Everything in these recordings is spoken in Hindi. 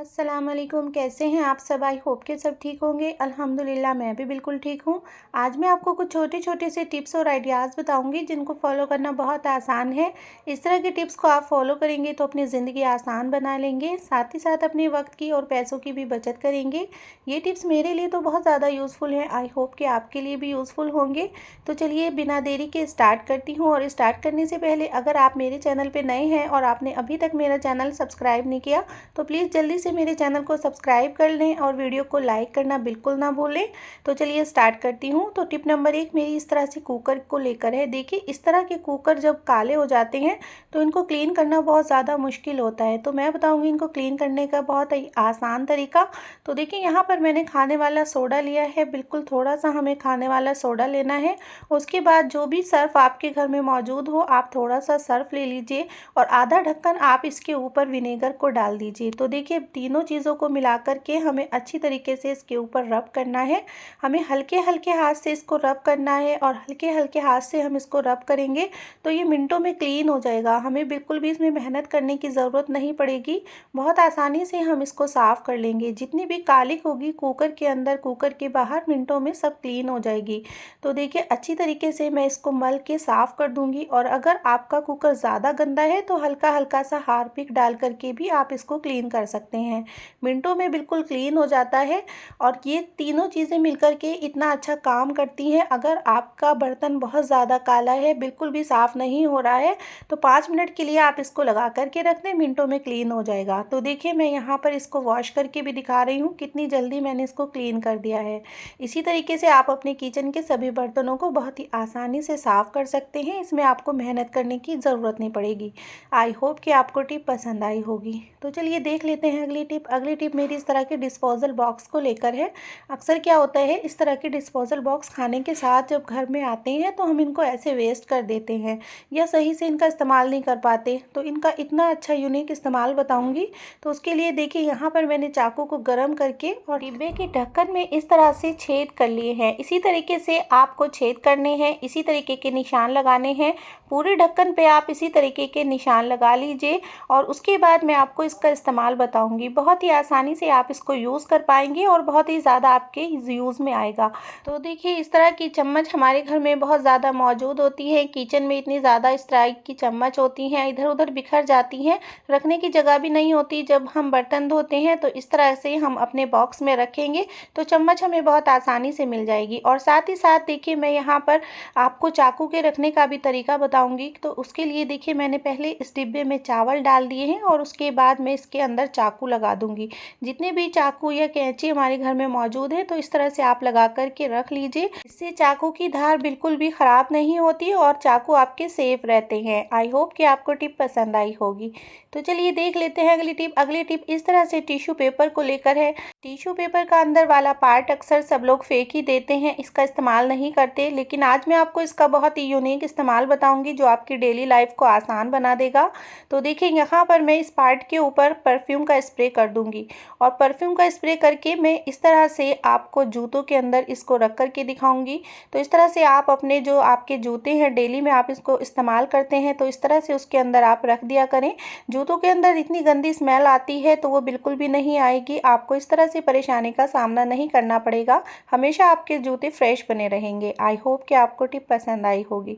अस्सलाम वालेकुम। कैसे हैं आप सब? आई होप के सब ठीक होंगे। अल्हम्दुलिल्लाह मैं भी बिल्कुल ठीक हूँ। आज मैं आपको कुछ छोटे-छोटे से टिप्स और आइडियाज़ बताऊँगी जिनको फ़ॉलो करना बहुत आसान है। इस तरह के टिप्स को आप फ़ॉलो करेंगे तो अपनी ज़िंदगी आसान बना लेंगे, साथ ही साथ अपने वक़्त की और पैसों की भी बचत करेंगे। ये टिप्स मेरे लिए तो बहुत ज़्यादा यूज़फुल हैं, आई होप कि आपके लिए भी यूज़फुल होंगे। तो चलिए बिना देरी के स्टार्ट करती हूँ। और स्टार्ट करने से पहले अगर आप मेरे चैनल पर नए हैं और आपने अभी तक मेरा चैनल सब्सक्राइब नहीं किया तो प्लीज़ जल्दी से मेरे चैनल को सब्सक्राइब कर लें और वीडियो को लाइक करना बिल्कुल ना भूलें। तो चलिए स्टार्ट करती हूँ। तो टिप नंबर 1 मेरी इस तरह से कुकर को लेकर है। देखिए इस तरह के कुकर जब काले हो जाते हैं तो इनको क्लीन करना बहुत ज़्यादा मुश्किल होता है। तो मैं बताऊँगी इनको क्लीन करने का बहुत ही आसान तरीका। तो देखिए यहाँ पर मैंने खाने वाला सोडा लिया है, बिल्कुल थोड़ा सा हमें खाने वाला सोडा लेना है। उसके बाद जो भी सर्फ़ आपके घर में मौजूद हो आप थोड़ा सा सर्फ़ ले लीजिए और आधा ढक्कन आप इसके ऊपर विनेगर को डाल दीजिए। तो देखिए तीनों चीज़ों को मिलाकर के हमें अच्छी तरीके से इसके ऊपर रब करना है। हमें हल्के-हल्के हाथ से इसको रब करना है और हल्के-हल्के हाथ से हम इसको रब करेंगे तो ये मिनटों में क्लीन हो जाएगा। हमें बिल्कुल भी इसमें मेहनत करने की ज़रूरत नहीं पड़ेगी। बहुत आसानी से हम इसको साफ़ कर लेंगे। जितनी भी कालिक होगी कुकर के अंदर, कुकर के बाहर, मिनटों में सब क्लीन हो जाएगी। तो देखिए अच्छी तरीके से मैं इसको मल के साफ़ कर दूँगी। और अगर आपका कुकर ज़्यादा गंदा है तो हल्का-हल्का सा हार्पिक डाल कर के भी आप इसको क्लीन कर सकते हैं। मिनटों में बिल्कुल क्लीन हो जाता है। और ये तीनों चीज़ें मिलकर के इतना अच्छा काम करती हैं। अगर आपका बर्तन बहुत ज़्यादा काला है, बिल्कुल भी साफ़ नहीं हो रहा है तो 5 मिनट के लिए आप इसको लगा कर के रख दें, मिनटों में क्लीन हो जाएगा। तो देखिए मैं यहाँ पर इसको वॉश करके भी दिखा रही हूँ कितनी जल्दी मैंने इसको क्लीन कर दिया है। इसी तरीके से आप अपने किचन के सभी बर्तनों को बहुत ही आसानी से साफ़ कर सकते हैं। इसमें आपको मेहनत करने की ज़रूरत नहीं पड़ेगी। आई होप कि आपको टिप पसंद आई होगी। तो चलिए देख लेते हैं अगली टिप। अगली टिप मेरी इस तरह के डिस्पोज़ल बॉक्स को लेकर है। अक्सर क्या होता है इस तरह के डिस्पोज़ल बॉक्स खाने के साथ जब घर में आते हैं तो हम इनको ऐसे वेस्ट कर देते हैं या सही से इनका इस्तेमाल नहीं कर पाते। तो इनका इतना अच्छा यूनिक इस्तेमाल बताऊंगी। तो उसके लिए देखिए यहाँ पर मैंने चाकू को गर्म करके और डिब्बे के ढक्कन में इस तरह से छेद कर लिए हैं। इसी तरीके से आपको छेद करने हैं, इसी तरीके के निशान लगाने हैं। पूरे ढक्कन पे आप इसी तरीके के निशान लगा लीजिए और उसके बाद मैं आपको इसका इस्तेमाल बताऊंगी। बहुत ही आसानी से आप इसको यूज़ कर पाएंगे और बहुत ही ज़्यादा आपके यूज़ में आएगा। तो देखिए इस तरह की चम्मच हमारे घर में बहुत ज़्यादा मौजूद होती है। किचन में इतनी ज़्यादा इस तरह की चम्मच होती हैं, इधर उधर बिखर जाती हैं, रखने की जगह भी नहीं होती। जब हम बर्तन धोते हैं तो इस तरह से हम अपने बॉक्स में रखेंगे तो चम्मच हमें बहुत आसानी से मिल जाएगी। और साथ ही साथ देखिए मैं यहाँ पर आपको चाकू के रखने का भी तरीका बताऊंगी। तो उसके लिए देखिए मैंने पहले इस डिब्बे में चावल डाल दिए हैं और उसके बाद मैं इसके अंदर चाकू लगा दूंगी। जितने भी चाकू या कैंची हमारे घर में मौजूद है तो इस तरह से आप लगा करके रख लीजिए। इससे चाकू की धार बिल्कुल भी ख़राब नहीं होती और चाकू आपके सेफ रहते हैं। आई होप कि आपको टिप पसंद आई होगी। तो चलिए देख लेते हैं अगली टिप। अगली टिप इस तरह से टिश्यू पेपर को लेकर है। टिश्यू पेपर का अंदर वाला पार्ट अक्सर सब लोग फेंक ही देते हैं, इसका इस्तेमाल नहीं करते। लेकिन आज मैं आपको इसका बहुत ही यूनिक इस्तेमाल बताऊंगी जो आपकी डेली लाइफ को आसान बना देगा। तो देखिए यहाँ पर मैं इस पार्ट के ऊपर परफ्यूम का स्प्रे कर दूंगी और परफ्यूम का स्प्रे करके मैं इस तरह से आपको जूतों के अंदर इसको रख करके दिखाऊंगी। तो इस तरह से आप अपने जो आपके जूते हैं डेली में आप इसको इस्तेमाल करते हैं तो इस तरह से उसके अंदर आप रख दिया करें। जूतों के अंदर इतनी गंदी स्मेल आती है तो वो बिल्कुल भी नहीं आएगी। आपको इस तरह से परेशानी का सामना नहीं करना पड़ेगा। हमेशा आपके जूते फ्रेश बने रहेंगे। आई होप कि आपको टिप पसंद आई होगी।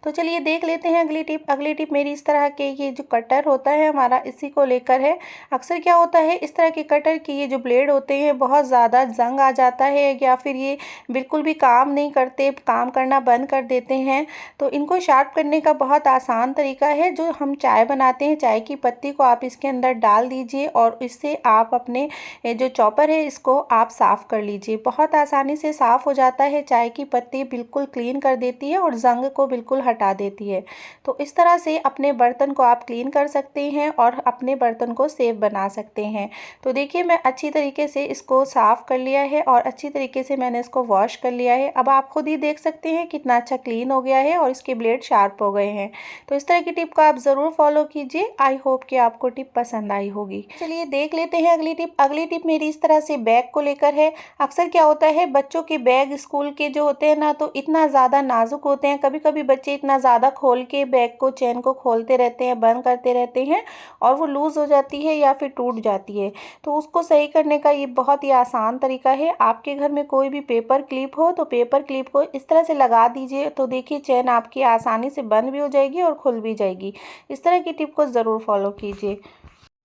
तो चलिए देख लेते हैं अगली टिप। अगली टिप मेरी इस तरह के ये जो कटर होता है हमारा इसी को लेकर है। अक्सर क्या होता है इस तरह के कटर की ये जो ब्लेड होते हैं बहुत ज़्यादा जंग आ जाता है या फिर ये बिल्कुल भी काम नहीं करते, काम करना बंद कर देते हैं। तो इनको शार्प करने का बहुत आसान तरीका है। जो हम चाय बनाते हैं, चाय की पत्ती को आप इसके अंदर डाल दीजिए और इससे आप अपने जो चॉपर है इसको आप साफ़ कर लीजिए। बहुत आसानी से साफ़ हो जाता है। चाय की पत्ती बिल्कुल क्लीन कर देती है और जंग को बिल्कुल हटा देती है। तो इस तरह से अपने बर्तन को आप क्लीन कर सकते हैं और अपने बर्तन को सेफ बना सकते हैं। तो देखिए मैं अच्छी तरीके से इसको साफ़ कर लिया है और अच्छी तरीके से मैंने इसको वॉश कर लिया है। अब आप खुद ही देख सकते हैं कितना अच्छा क्लीन हो गया है और इसके ब्लेड शार्प हो गए हैं। तो इस तरह की टिप को आप ज़रूर फॉलो कीजिए। आई होप कि आपको टिप पसंद आई होगी। चलिए देख लेते हैं अगली टिप। अगली टिप मेरी इस तरह से बैग को लेकर है। अक्सर क्या होता है बच्चों के बैग स्कूल के जो होते हैं ना तो इतना ज़्यादा नाजुक होते हैं। कभी कभी बच्चे इतना ज़्यादा खोल के बैग को, चेन को खोलते रहते हैं, बंद करते रहते हैं और वो लूज़ हो जाती है या फिर टूट जाती है। तो उसको सही करने का ये बहुत ही आसान तरीका है। आपके घर में कोई भी पेपर क्लिप हो तो पेपर क्लिप को इस तरह से लगा दीजिए, तो देखिए चेन आपकी आसानी से बंद भी हो जाएगी और खुल भी जाएगी। इस तरह की टिप को ज़रूर फॉलो कीजिए।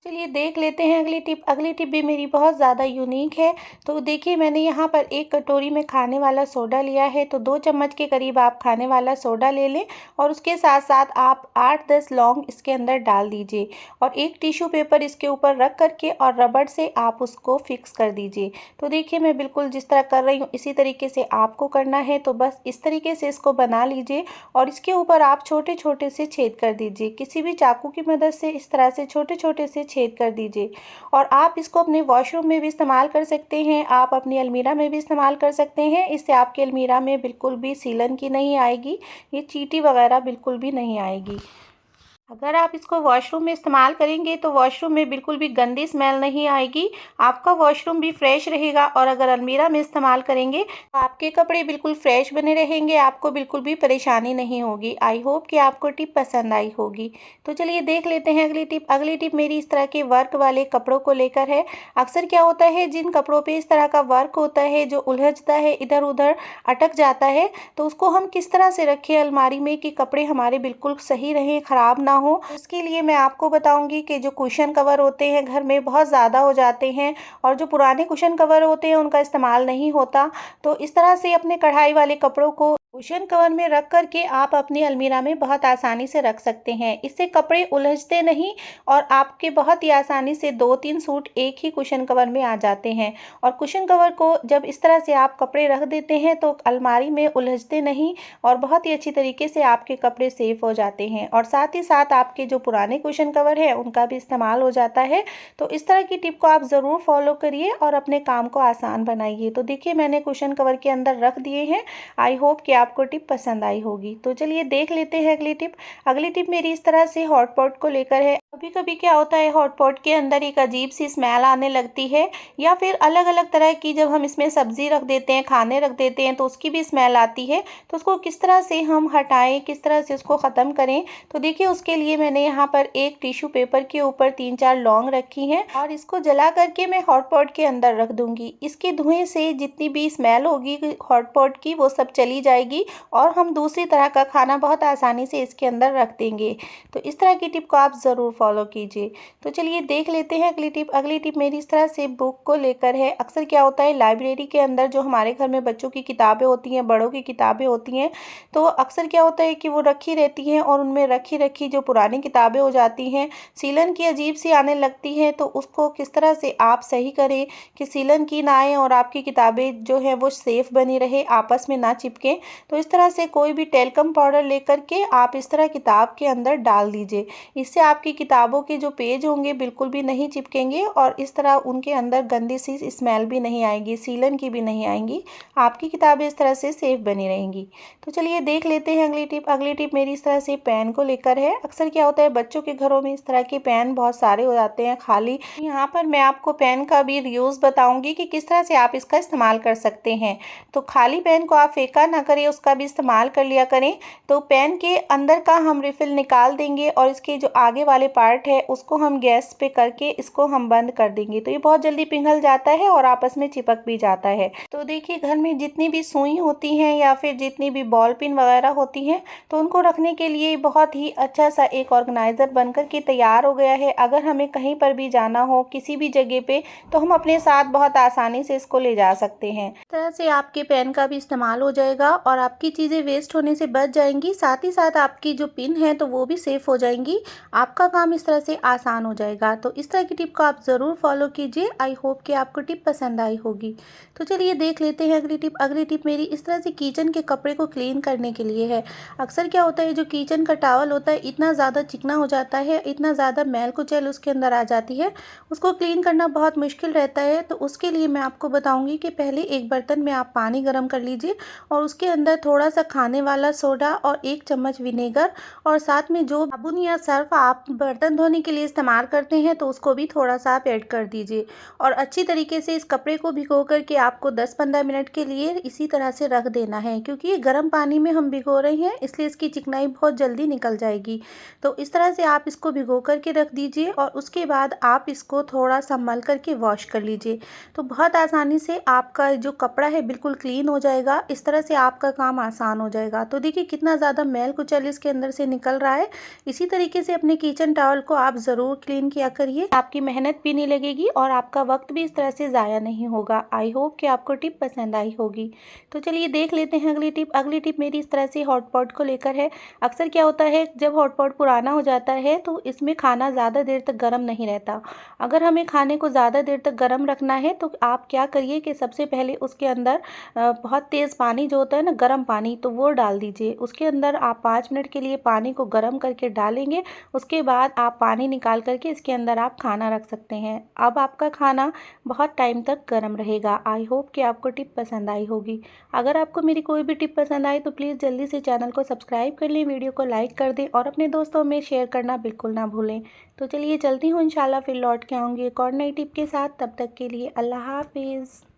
चलिए देख लेते हैं अगली टिप। अगली टिप भी मेरी बहुत ज़्यादा यूनिक है। तो देखिए मैंने यहाँ पर एक कटोरी में खाने वाला सोडा लिया है, तो 2 चम्मच के करीब आप खाने वाला सोडा ले लें और उसके साथ साथ आप 8-10 लौंग इसके अंदर डाल दीजिए और एक टिश्यू पेपर इसके ऊपर रख करके और रबड़ से आप उसको फिक्स कर दीजिए। तो देखिए मैं बिल्कुल जिस तरह कर रही हूँ इसी तरीके से आपको करना है। तो बस इस तरीके से इसको बना लीजिए और इसके ऊपर आप छोटे छोटे से छेद कर दीजिए। किसी भी चाकू की मदद से इस तरह से छोटे छोटे से छेद कर दीजिए और आप इसको अपने वॉशरूम में भी इस्तेमाल कर सकते हैं, आप अपनी अलमीरा में भी इस्तेमाल कर सकते हैं। इससे आपके अलमीरा में बिल्कुल भी सीलन की नहीं आएगी, ये चींटी वगैरह बिल्कुल भी नहीं आएगी। अगर आप इसको वॉशरूम में इस्तेमाल करेंगे तो वॉशरूम में बिल्कुल भी गंदी स्मेल नहीं आएगी, आपका वॉशरूम भी फ्रेश रहेगा। और अगर अलमीरा में इस्तेमाल करेंगे तो आपके कपड़े बिल्कुल फ्रेश बने रहेंगे, आपको बिल्कुल भी परेशानी नहीं होगी। आई होप कि आपको टिप पसंद आई होगी। तो चलिए देख लेते हैं अगली टिप। अगली टिप मेरी इस तरह के वर्क वाले कपड़ों को लेकर है। अक्सर क्या होता है, जिन कपड़ों पर इस तरह का वर्क होता है जो उलझता है, इधर उधर अटक जाता है, तो उसको हम किस तरह से रखें अलमारी में कि कपड़े हमारे बिल्कुल सही रहें, ख़राब ना हो। इसके लिए मैं आपको बताऊंगी कि जो कुशन कवर होते हैं घर में बहुत ज़्यादा हो जाते हैं और जो पुराने कुशन कवर होते हैं उनका इस्तेमाल नहीं होता। तो इस तरह से अपने कढ़ाई वाले कपड़ों को कुशन कवर में रख करके आप अपनी अलमीरा में बहुत आसानी से रख सकते हैं। इससे कपड़े उलझते नहीं और आपके बहुत ही आसानी से 2-3 सूट एक ही कुशन कवर में आ जाते हैं। और कुशन कवर को जब इस तरह से आप कपड़े रख देते हैं तो अलमारी में उलझते नहीं और बहुत ही अच्छी तरीके से आपके कपड़े सेफ हो जाते हैं और साथ ही साथ आपके जो पुराने कुशन कवर हैं उनका भी इस्तेमाल हो जाता है। तो इस तरह की टिप को आप ज़रूर फॉलो करिए और अपने काम को आसान बनाइए। तो देखिए मैंने कुशन कवर के अंदर रख दिए हैं। आई होप कि आपको टिप पसंद आई होगी। तो चलिए देख लेते हैं अगली टिप। अगली टिप मेरी इस तरह से हॉट पॉट को लेकर है। कभी कभी क्या होता है, हॉट पॉट के अंदर एक अजीब सी स्मेल आने लगती है या फिर अलग अलग तरह की, जब हम इसमें सब्जी रख देते हैं, खाने रख देते हैं तो उसकी भी स्मेल आती है। तो उसको किस तरह से हम हटाएं, किस तरह से उसको ख़त्म करें, तो देखिए उसके लिए मैंने यहाँ पर एक टिश्यू पेपर के ऊपर 3-4 लौंग रखी हैं और इसको जला करके मैं हॉट पॉट के अंदर रख दूंगी। इसके धुएं से जितनी भी स्मेल होगी हॉट पॉट की वो सब चली जाएगी और हम दूसरी तरह का खाना बहुत आसानी से इसके अंदर रख देंगे। तो इस तरह की टिप को आप ज़रूर फॉलो कीजिए। तो चलिए देख लेते हैं अगली टिप। अगली टिप मेरी इस तरह से बुक को लेकर है। अक्सर क्या होता है, लाइब्रेरी के अंदर जो हमारे घर में बच्चों की किताबें होती हैं, बड़ों की किताबें होती हैं, तो अक्सर क्या होता है कि वो रखी रहती हैं और उनमें रखी रखी जो पुरानी किताबें हो जाती हैं, सीलन की अजीब सी आने लगती हैं। तो उसको किस तरह से आप सही करें कि सीलन की ना आए और आपकी किताबें जो है वो सेफ़ बनी रहे, आपस में ना चिपकें। तो इस तरह से कोई भी टेल्कम पाउडर लेकर के आप इस तरह किताब के अंदर डाल दीजिए। इससे आपकी किताबों के जो पेज होंगे बिल्कुल भी नहीं चिपकेंगे और इस तरह उनके अंदर गंदी सी स्मेल भी नहीं आएगी, सीलन की भी नहीं आएंगी। आपकी किताबें इस तरह से सेफ बनी रहेंगी। तो चलिए देख लेते हैं अगली टिप। अगली टिप मेरी इस तरह से पेन को लेकर है। अक्सर क्या होता है, बच्चों के घरों में इस तरह के पेन बहुत सारे हो जाते हैं खाली। यहाँ पर मैं आपको पेन का भी यूज़ बताऊंगी कि किस तरह से आप इसका इस्तेमाल कर सकते हैं। तो खाली पेन को आप फेंका ना करें, उसका भी इस्तेमाल कर लिया करें। तो पेन के अंदर का हम रिफिल निकाल देंगे और इसके जो आगे वाले पार्ट है उसको हम गैस पे करके इसको हम बंद कर देंगे। तो ये बहुत जल्दी पिघल जाता है और आपस में चिपक भी जाता है। तो देखिए घर में जितनी भी सुई होती हैं या फिर जितनी भी बॉल पिन वगैरह होती हैं तो उनको रखने के लिए बहुत ही अच्छा सा एक ऑर्गेनाइज़र बनकर के तैयार हो गया है। अगर हमें कहीं पर भी जाना हो किसी भी जगह पे तो हम अपने साथ बहुत आसानी से इसको ले जा सकते हैं। इस तरह से आपके पेन का भी इस्तेमाल हो जाएगा और आपकी चीज़ें वेस्ट होने से बच जाएंगी, साथ ही साथ आपकी जो पिन है तो वो भी सेफ हो जाएंगी। आपका काम इस तरह से आसान हो जाएगा। तो इस तरह की टिप को आप ज़रूर फॉलो कीजिए। आई होप कि आपको टिप पसंद आई होगी। तो चलिए देख लेते हैं अगली टिप। अगली टिप मेरी इस तरह से किचन के कपड़े को क्लीन करने के लिए है। अक्सर क्या होता है, जो किचन का टॉवल होता है इतना ज़्यादा चिकना हो जाता है, इतना ज़्यादा मैल कुचैल उसके अंदर आ जाती है, उसको क्लीन करना बहुत मुश्किल रहता है। तो उसके लिए मैं आपको बताऊंगी कि पहले एक बर्तन में आप पानी गर्म कर लीजिए और उसके अंदर थोड़ा सा खाने वाला सोडा और 1 चम्मच विनेगर और साथ में जो साबुन या सर्फ आप बर्तन बर्तन धोने के लिए इस्तेमाल करते हैं तो उसको भी थोड़ा सा आप ऐड कर दीजिए। और अच्छी तरीके से इस कपड़े को भिगो कर के आपको 10-15 मिनट के लिए इसी तरह से रख देना है, क्योंकि ये गर्म पानी में हम भिगो रहे हैं इसलिए इसकी चिकनाई बहुत जल्दी निकल जाएगी। तो इस तरह से आप इसको भिगो कर के रख दीजिए और उसके बाद आप इसको थोड़ा सा मल करके वॉश कर लीजिए। तो बहुत आसानी से आपका जो कपड़ा है बिल्कुल क्लीन हो जाएगा। इस तरह से आपका काम आसान हो जाएगा। तो देखिए कितना ज़्यादा मैल कुचैल इसके अंदर से निकल रहा है। इसी तरीके से अपने किचन टॉवल को आप ज़रूर क्लीन किया करिए, आपकी मेहनत भी नहीं लगेगी और आपका वक्त भी इस तरह से ज़ाया नहीं होगा। आई होप कि आपको टिप पसंद आई होगी। तो चलिए देख लेते हैं अगली टिप। अगली टिप मेरी इस तरह से हॉट पॉट को लेकर है। अक्सर क्या होता है, जब हॉट पॉट पुराना हो जाता है तो इसमें खाना ज़्यादा देर तक गर्म नहीं रहता। अगर हमें खाने को ज़्यादा देर तक गर्म रखना है तो आप क्या करिए कि सबसे पहले उसके अंदर बहुत तेज़ पानी जो होता है ना, गर्म पानी, तो वो डाल दीजिए। उसके अंदर आप 5 मिनट के लिए पानी को गर्म करके डालेंगे। उसके बाद आप पानी निकाल करके इसके अंदर आप खाना रख सकते हैं। अब आपका खाना बहुत टाइम तक गर्म रहेगा। आई होप कि आपको टिप पसंद आई होगी। अगर आपको मेरी कोई भी टिप पसंद आई तो प्लीज़ जल्दी से चैनल को सब्सक्राइब कर लें, वीडियो को लाइक कर दें और अपने दोस्तों में शेयर करना बिल्कुल ना भूलें। तो चलिए चलती हूँ, इंशाल्लाह फिर लौट के आऊँगी एक और नई टिप के साथ। तब तक के लिए अल्लाह हाफिज़।